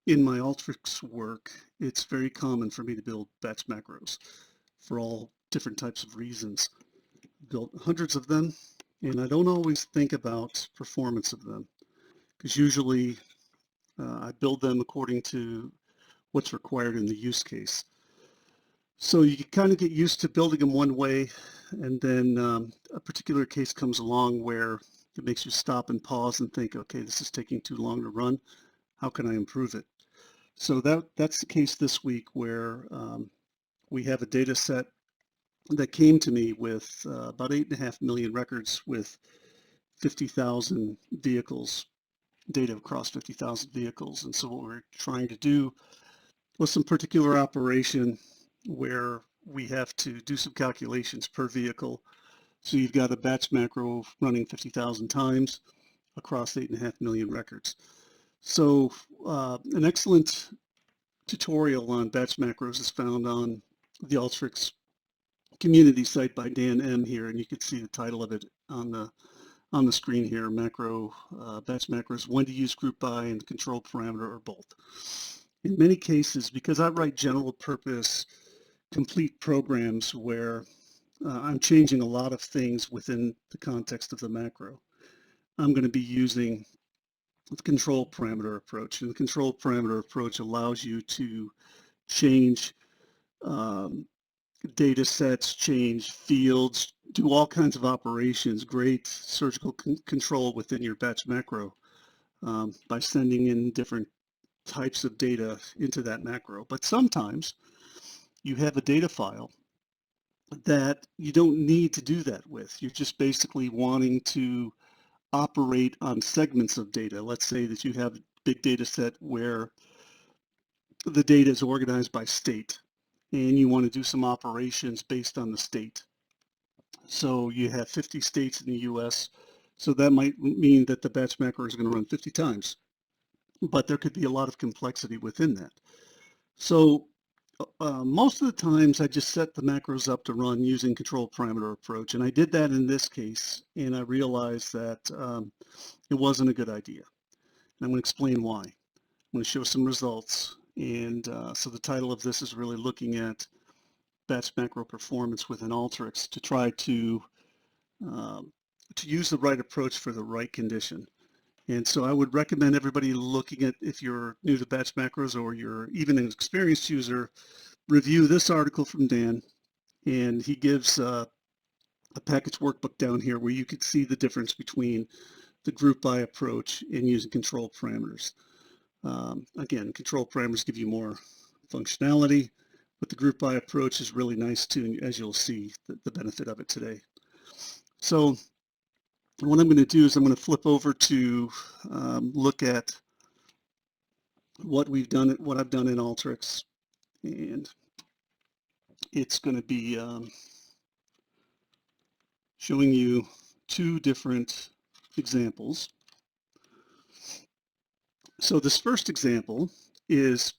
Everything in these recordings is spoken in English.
In my Alteryx work, it's very common for me to build batch macros for all different types of reasons. Built hundreds of them, and I don't always think about performance of them because usually I build them according to what's required in the use case. So you kind of get used to building them one way, and then a particular case comes along where it makes you stop and pause and think, okay, this is taking too long to run. How can I improve it? So that's the case this week where we have a data set that came to me with about 8.5 million records with 50,000 vehicles, data across 50,000 vehicles. And so what we're trying to do was some particular operation where we have to do some calculations per vehicle. So you've got a batch macro running 50,000 times across 8.5 million records. So an excellent tutorial on batch macros is found on the Alteryx community site by Dan M here, and you can see the title of it on the screen here. Batch macros, when to use group by and control parameter or both. In many cases, because I write general purpose complete programs where I'm changing a lot of things within the context of the macro, I'm going to be using the control parameter approach. And the control parameter approach allows you to change data sets, change fields, do all kinds of operations, great surgical control within your batch macro by sending in different types of data into that macro. But sometimes you have a data file that you don't need to do that with. You're just basically wanting to operate on segments of data. Let's say that you have a big data set where the data is organized by state and you want to do some operations based on the state. So you have 50 states in the US, so that might mean that the batch macro is going to run 50 times, but there could be a lot of complexity within that. So most of the times I just set the macros up to run using control parameter approach, and I did that in this case, and I realized that it wasn't a good idea. And I'm going to explain why. I'm going to show some results, and so the title of this is really looking at batch macro performance within Alteryx to try to use the right approach for the right condition. And so I would recommend everybody looking at, if you're new to batch macros or you're even an experienced user, review this article from Dan. And he gives a package workbook down here where you can see the difference between the group by approach and using control parameters. Again, control parameters give you more functionality, but the group by approach is really nice too, as you'll see the benefit of it today. So what I'm going to do is I'm going to flip over to look at what I've done in Alteryx, and it's going to be showing you two different examples. So this first example is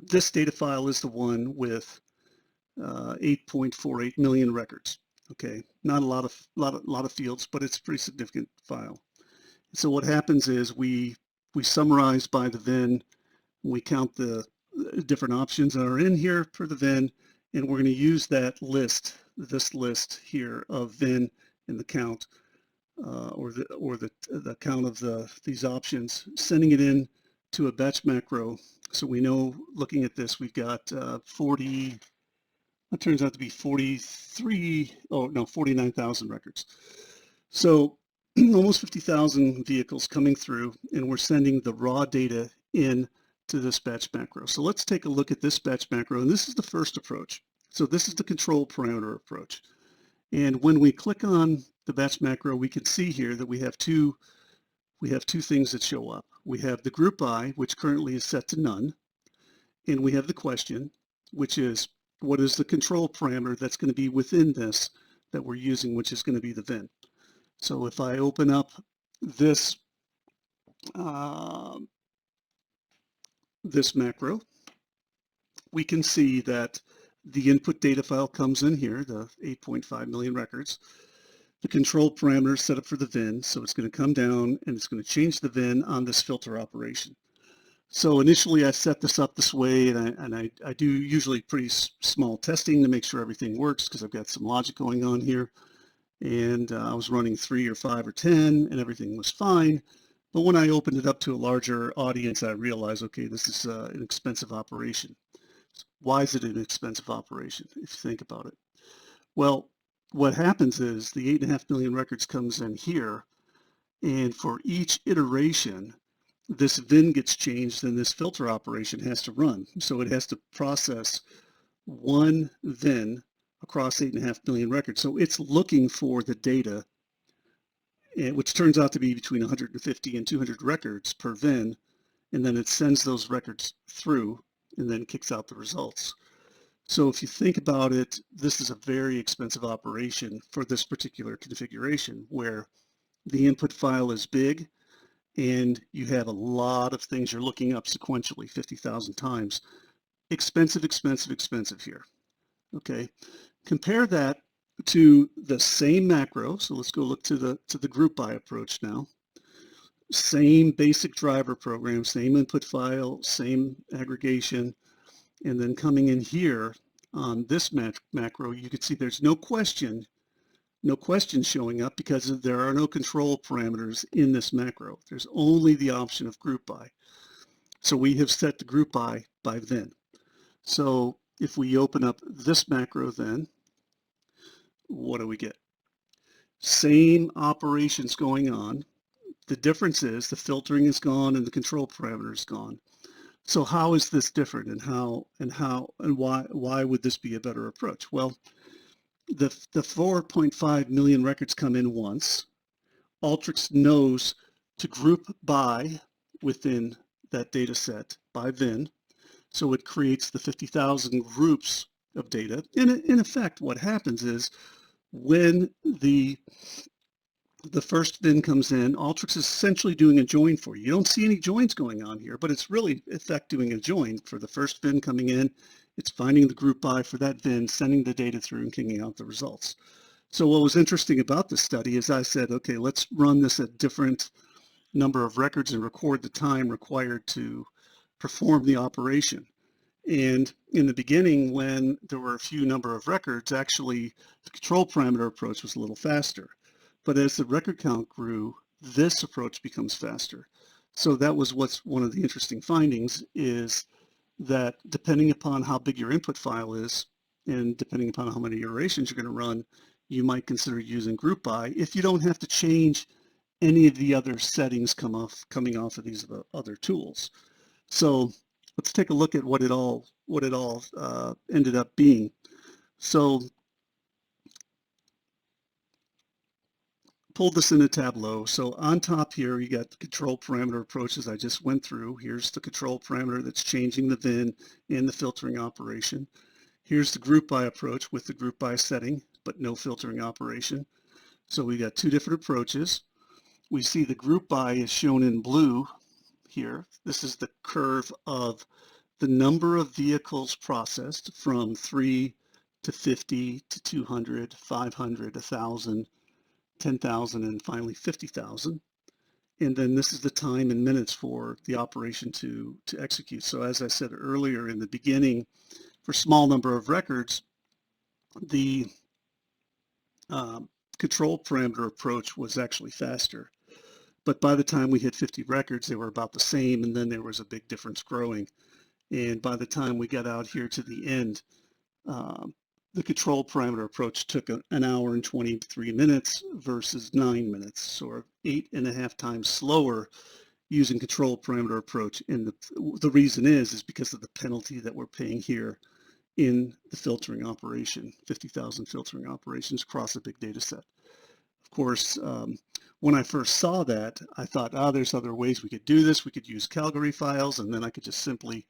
this data file is the one with 8.48 million records. Okay, not a lot of fields, but it's a pretty significant file. So what happens is we summarize by the VIN, we count the different options that are in here per the VIN, and we're going to use that list, this list here of VIN and the count, or the count of these options, sending it in to a batch macro. So we know, looking at this, we've got 40. That turns out to be 49,000 records. So almost 50,000 vehicles coming through, and we're sending the raw data in to this batch macro. So let's take a look at this batch macro, and this is the first approach. So this is the control parameter approach. And when we click on the batch macro, we can see here that we have two things that show up. We have the group by, which currently is set to none, and we have the question, which is, what is the control parameter that's going to be within this that we're using, which is going to be the VIN. So if I open up this this macro, we can see that the input data file comes in here, the 8.5 million records. The control parameter is set up for the VIN, so it's going to come down and it's going to change the VIN on this filter operation. So initially I set this up this way, and I do usually pretty small testing to make sure everything works because I've got some logic going on here. And I was running 3 or 5 or 10 and everything was fine. But when I opened it up to a larger audience, I realized, okay, this is an expensive operation. Why is it an expensive operation, if you think about it? Well, what happens is the 8.5 million records comes in here, and for each iteration, this VIN gets changed and this filter operation has to run. So it has to process one VIN across 8.5 million records. So it's looking for the data, which turns out to be between 150 and 200 records per VIN, and then it sends those records through and then kicks out the results. So if you think about it, this is a very expensive operation for this particular configuration where the input file is big and you have a lot of things you're looking up sequentially 50,000 times. Expensive, expensive, expensive here. Okay, compare that to the same macro. So let's go look to the group by approach now. Same basic driver program, same input file, same aggregation, and then coming in here on this macro, you can see there's no question showing up because there are no control parameters in this macro. There's only the option of group by. So we have set the group by VIN. So if we open up this macro then, what do we get? Same operations going on. The difference is the filtering is gone and the control parameter is gone. So how is this different, and why would this be a better approach? Well, the 4.5 million records come in once. Alteryx knows to group by within that data set by VIN. So it creates the 50,000 groups of data. And in effect, what happens is when the first VIN comes in, Alteryx is essentially doing a join for you. You don't see any joins going on here, but it's really, in fact, doing a join for the first VIN coming in. It's finding the group by for that VIN, sending the data through and kicking out the results. So what was interesting about this study is I said, okay, let's run this at different number of records and record the time required to perform the operation. And in the beginning, when there were a few number of records, actually the control parameter approach was a little faster. But as the record count grew, this approach becomes faster. So that was what's one of the interesting findings, is that depending upon how big your input file is and depending upon how many iterations you're going to run, you might consider using group by if you don't have to change any of the other settings coming off of these other tools. So let's take a look at what it all ended up being. So pulled this into Tableau. So on top here, you got the control parameter approaches I just went through. Here's the control parameter that's changing the VIN and the filtering operation. Here's the group by approach with the group by setting, but no filtering operation. So we got two different approaches. We see the group by is shown in blue here. This is the curve of the number of vehicles processed from 3 to 50 to 200, 500, 1,000, 10,000, and finally 50,000. And then this is the time in minutes for the operation to execute. So as I said earlier in the beginning, for small number of records, the control parameter approach was actually faster. But by the time we hit 50 records, they were about the same, and then there was a big difference growing. And by the time we got out here to the end, the control parameter approach took an hour and 23 minutes versus 9 minutes, or 8.5 times slower using control parameter approach. And the reason is because of the penalty that we're paying here in the filtering operation, 50,000 filtering operations across a big data set. Of course, when I first saw that, I thought, there's other ways we could do this. We could use Calgary files, and then I could just simply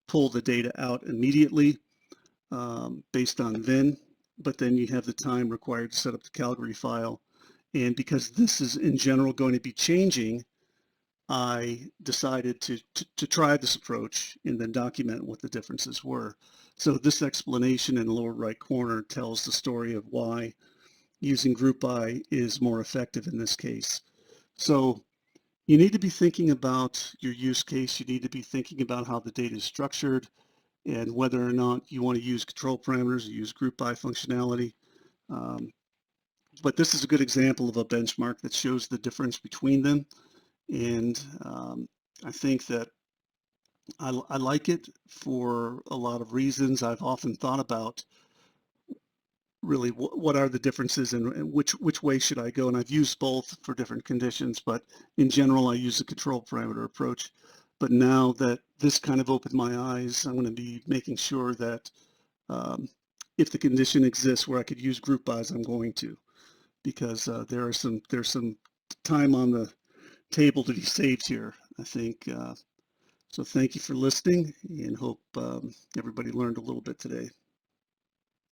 pull the data out immediately based on VIN. But then you have the time required to set up the Calgary file. And because this is in general going to be changing, I decided to try this approach and then document what the differences were. So this explanation in the lower right corner tells the story of why using group by is more effective in this case. So You need to be thinking about your use case. You need to be thinking about how the data is structured and whether or not you want to use control parameters or use group by functionality. Um, but this is a good example of a benchmark that shows the difference between them. And I think that I like it for a lot of reasons. I've often thought about really what are the differences and which way should I go? And I've used both for different conditions, but in general, I use the control parameter approach. But now that this kind of opened my eyes, I'm going to be making sure that um, if the condition exists where I could use group bys, I'm going to, because there's some time on the table to be saved here, I think. So thank you for listening, and hope everybody learned a little bit today.